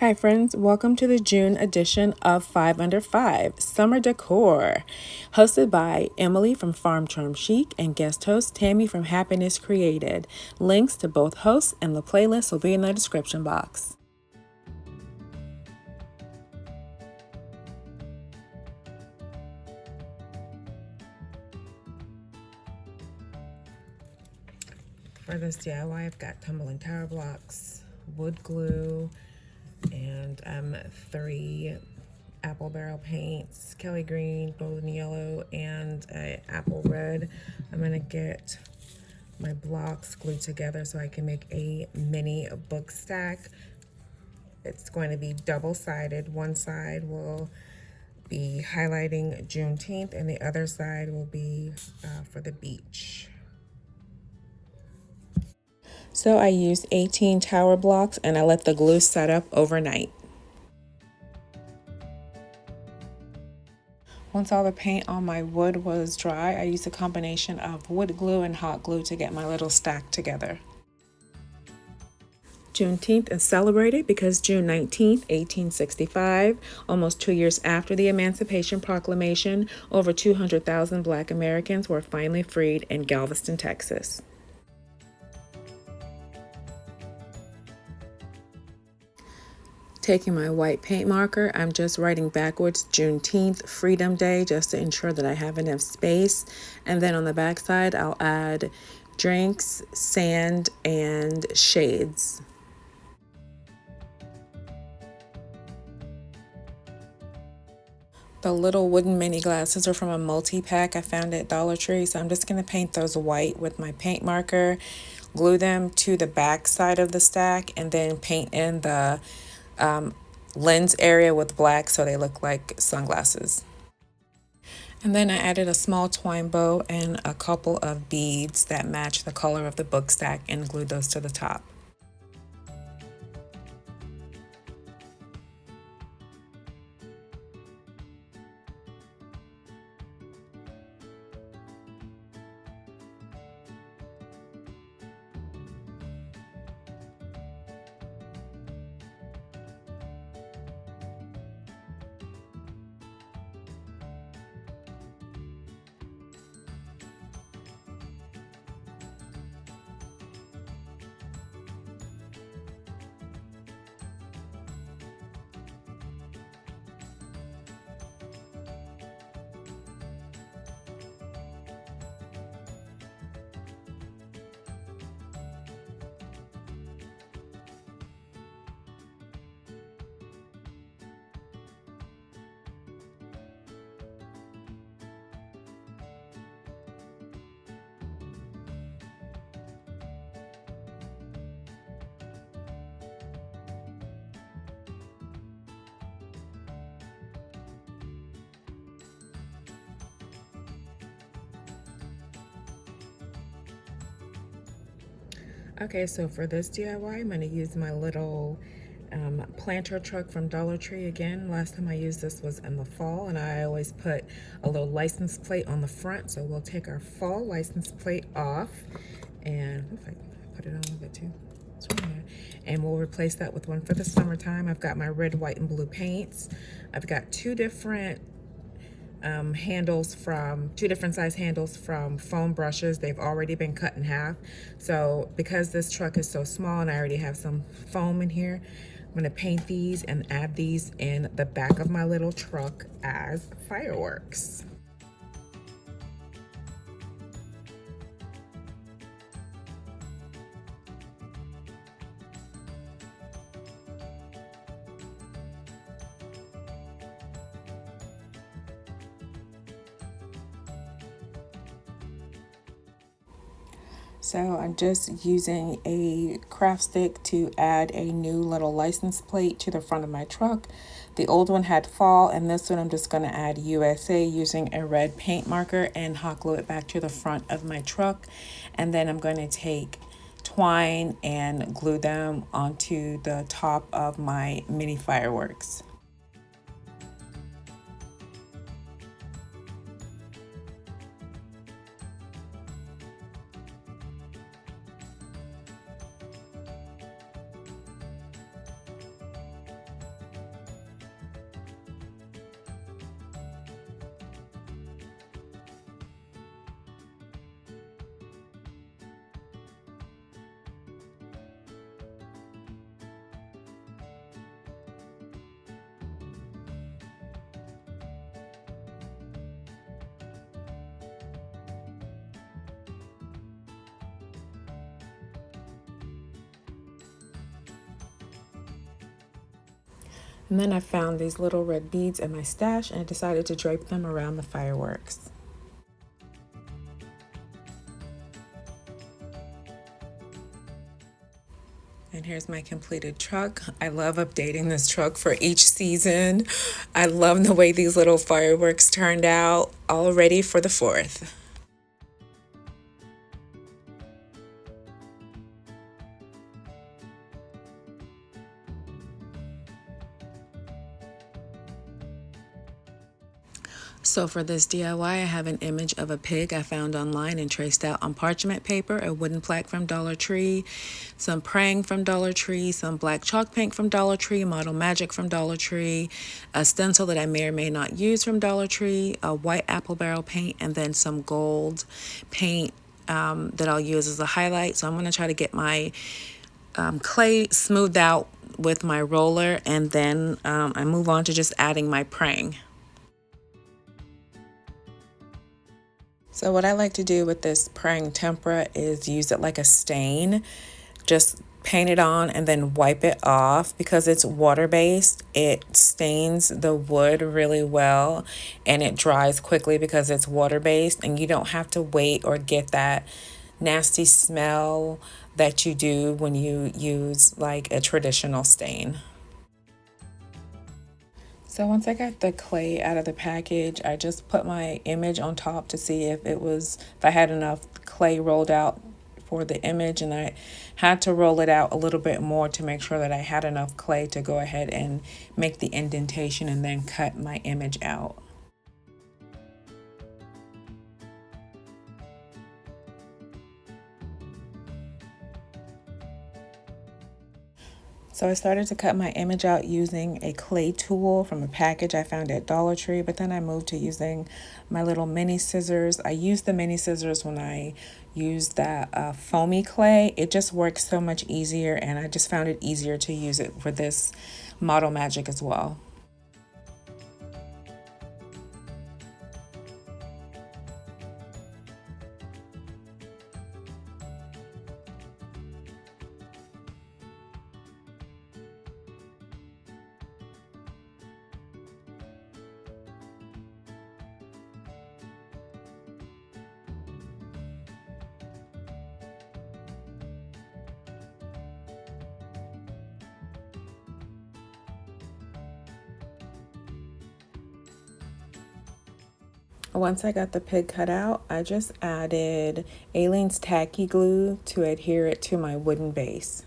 Hi friends, welcome to the June edition of 5 Under 5 Summer Decor, hosted by Emily from Farm Charm Chic and guest host Tami from Happiness Created. Links to both hosts and the playlist will be in the description box. For this DIY, I've got tumbling tower blocks, wood glue, and 3 apple barrel paints, Kelly green, golden yellow, and apple red. I'm gonna get my blocks glued together so I can make a mini book stack. It's going to be double-sided. One side will be highlighting Juneteenth and the other side will be for the beach. So I used 18 tower blocks and I let the glue set up overnight. Once all the paint on my wood was dry, I used a combination of wood glue and hot glue to get my little stack together. Juneteenth is celebrated because June 19th, 1865, almost 2 years after the Emancipation Proclamation, over 200,000 Black Americans were finally freed in Galveston, Texas. Taking my white paint marker, I'm just writing backwards Juneteenth, Freedom Day, just to ensure that I have enough space. And then on the back side, I'll add drinks, sand, and shades. The little wooden mini glasses are from a multi-pack I found at DollarTree, so I'm just going to paint those white with my paint marker, glue them to the back side of the stack, and then paint in the lens area with black so they look like sunglasses. And then I added a small twine bow and a couple of beads that match the color of the book stack and glued those to the top. Okay, so for this DIY, I'm going to use my little planter truck from Dollar Tree again. Last time I used this was in the fall, and I always put a little license plate on the front. So we'll take our fall license plate off, and if I put it on a little bit too. And we'll replace that with one for the summertime. I've got my red, white, and blue paints. I've got 2 different handles from 2 different size handles from foam brushes. They've already been cut in half. So because this truck is so small and I already have some foam in here, I'm going to paint these and add these in the back of my little truck as fireworks. So I'm just using a craft stick to add a new little license plate to the front of my truck. The old one had fall, and this one I'm just going to add USA using a red paint marker and hot glue it back to the front of my truck. And then I'm going to take twine and glue them onto the top of my mini fireworks. And then I found these little red beads in my stash and I decided to drape them around the fireworks. And here's my completed truck. I love updating this truck for each season. I love the way these little fireworks turned out, all ready for the 4th. So for this DIY, I have an image of a pig I found online and traced out on parchment paper, a wooden plaque from Dollar Tree, some praying from Dollar Tree, some black chalk paint from Dollar Tree, Model Magic from Dollar Tree, a stencil that I may or may not use from Dollar Tree, a white apple barrel paint, and then some gold paint that I'll use as a highlight. So I'm going to try to get my clay smoothed out with my roller, and then I move on to just adding my praying. So what I like to do with this praying tempera is use it like a stain. Just paint it on and then wipe it off. Because it's water-based, it stains the wood really well and it dries quickly because it's water-based, and you don't have to wait or get that nasty smell that you do when you use like a traditional stain. So once I got the clay out of the package, I just put my image on top to see if I had enough clay rolled out for the image, and I had to roll it out a little bit more to make sure that I had enough clay to go ahead and make the indentation and then cut my image out. So I started to cut my image out using a clay tool from a package I found at Dollar Tree, but then I moved to using my little mini scissors. I used the mini scissors when I used that foamy clay. It just works so much easier, and I just found it easier to use it for this Model Magic as well. Once I got the pig cut out, I just added Aleene's tacky glue to adhere it to my wooden base.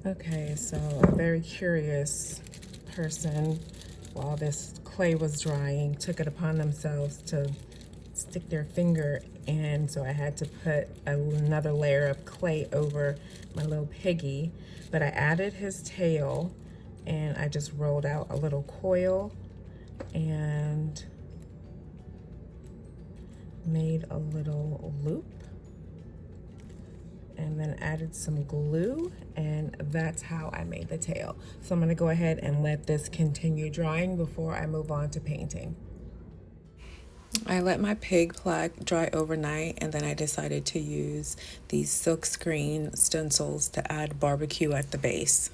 Okay, so a very curious person, while this clay was drying, took it upon themselves to stick their finger in, so I had to put another layer of clay over my little piggy. But I added his tail and I just rolled out a little coil and made a little loop, and then added some glue, and that's how I made the tail. So I'm gonna go ahead and let this continue drying before I move on to painting. I let my pig plaque dry overnight, and then I decided to use these silk screen stencils to add barbecue at the base.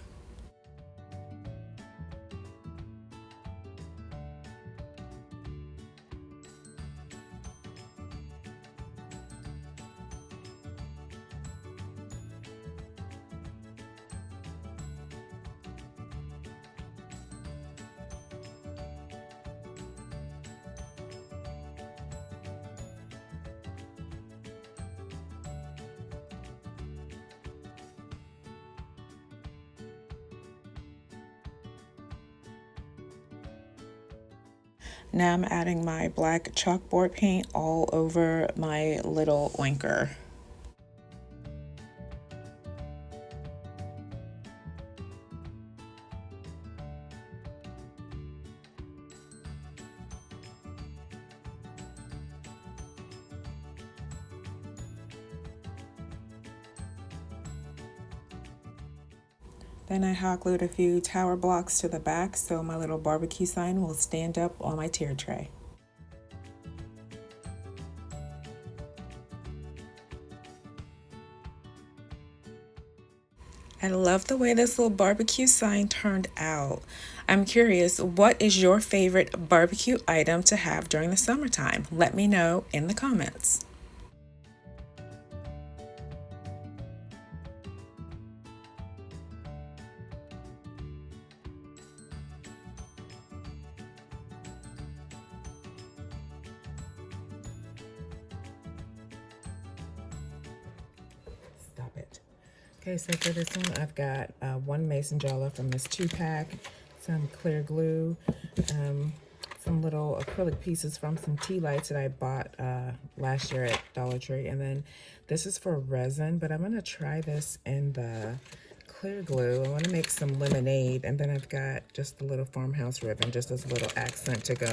Now I'm adding my black chalkboard paint all over my little oinker. Then I hot glued a few tower blocks to the back so my little barbecue sign will stand up on my tier tray. I love the way this little barbecue sign turned out. I'm curious, what is your favorite barbecue item to have during the summertime? Let me know in the comments. Stop it. Okay, so for this one, I've got one mason jar from this 2-pack, some clear glue, some little acrylic pieces from some tea lights that I bought last year at Dollar Tree, and then this is for resin, but I'm gonna try this in the clear glue. I want to make some lemonade, and then I've got just a little farmhouse ribbon, just as a little accent to go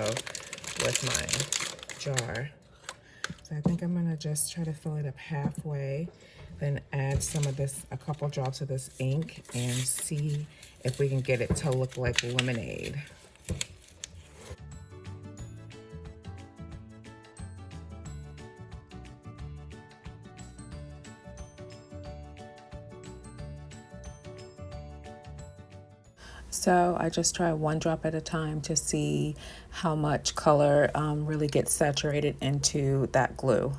with my jar. So I think I'm gonna just try to fill it up halfway, then add some of this, a couple drops of this ink, and see if we can get it to look like lemonade. So I just try one drop at a time to see how much color really gets saturated into that glue.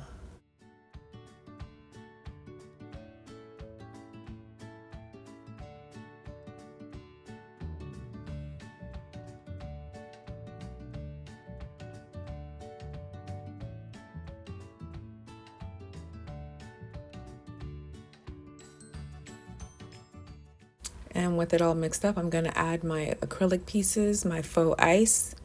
And with it all mixed up, I'm going to add my acrylic pieces, my faux ice.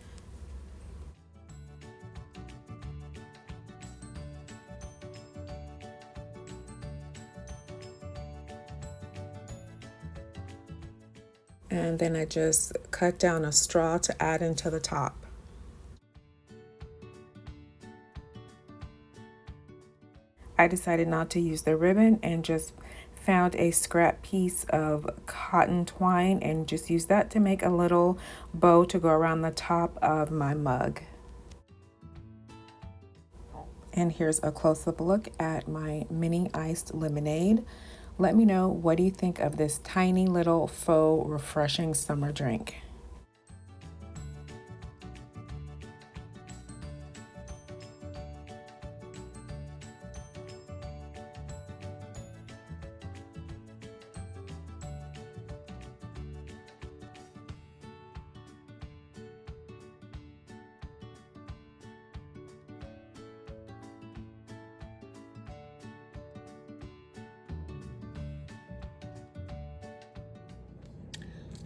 And then I just cut down a straw to add into the top. I decided not to use the ribbon and just found a scrap piece of cotton twine and just used that to make a little bow to go around the top of my mug. And here's a close-up look at my mini iced lemonade. Let me know, what do you think of this tiny little faux refreshing summer drink?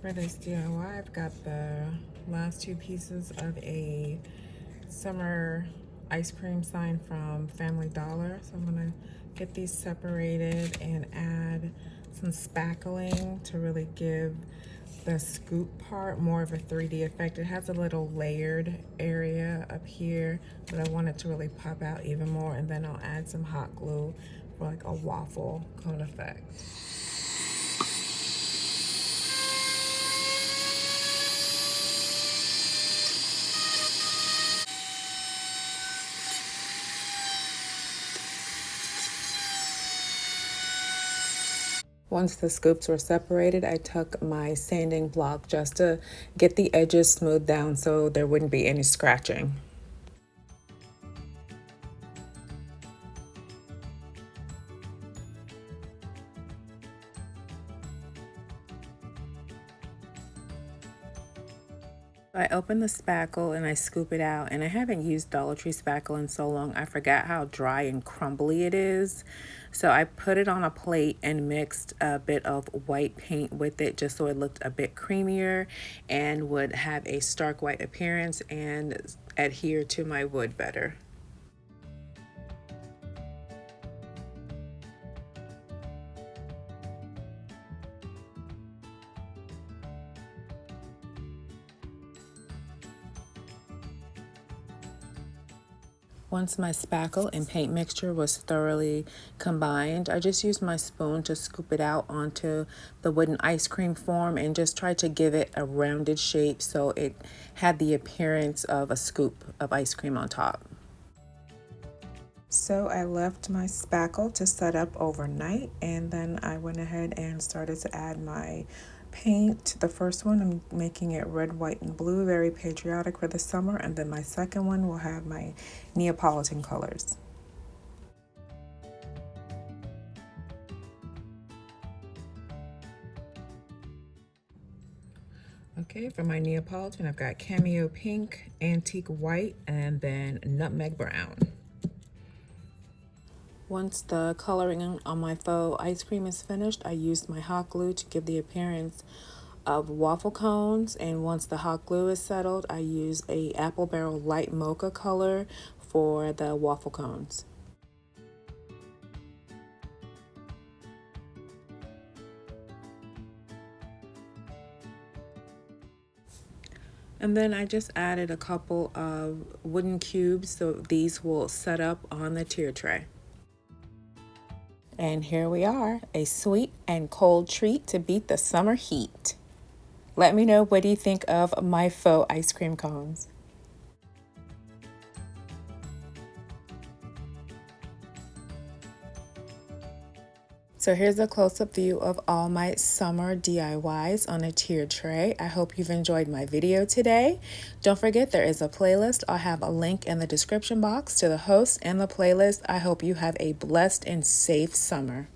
For this DIY, I've got the last two pieces of a summer ice cream sign from Family Dollar. So I'm gonna get these separated and add some spackling to really give the scoop part more of a 3D effect. It has a little layered area up here, but I want it to really pop out even more. And then I'll add some hot glue for like a waffle cone effect. Once the scoops were separated, I took my sanding block just to get the edges smoothed down so there wouldn't be any scratching. I open the spackle and I scoop it out, and I haven't used Dollar Tree spackle in so long I forgot how dry and crumbly it is. So I put it on a plate and mixed a bit of white paint with it just so it looked a bit creamier and would have a stark white appearance and adhere to my wood better. Once my spackle and paint mixture was thoroughly combined, I just used my spoon to scoop it out onto the wooden ice cream form and just tried to give it a rounded shape so it had the appearance of a scoop of ice cream on top. So I left my spackle to set up overnight, and then I went ahead and started to add my paint. The first one, I'm making it red, white, and blue, very patriotic for the summer, and then my second one will have my Neapolitan colors. Okay, for my Neapolitan, I've got cameo pink, antique white, and then nutmeg brown. Once the coloring on my faux ice cream is finished, I used my hot glue to give the appearance of waffle cones, and once the hot glue is settled, I use a apple barrel light mocha color for the waffle cones. And then I just added a couple of wooden cubes so these will set up on the tier tray. And here we are, a sweet and cold treat to beat the summer heat. Let me know, what do you think of my faux ice cream cones? So here's a close-up view of all my summer DIYs on a tiered tray. I hope you've enjoyed my video today. Don't forget, there is a playlist. I'll have a link in the description box to the host and the playlist. I hope you have a blessed and safe summer.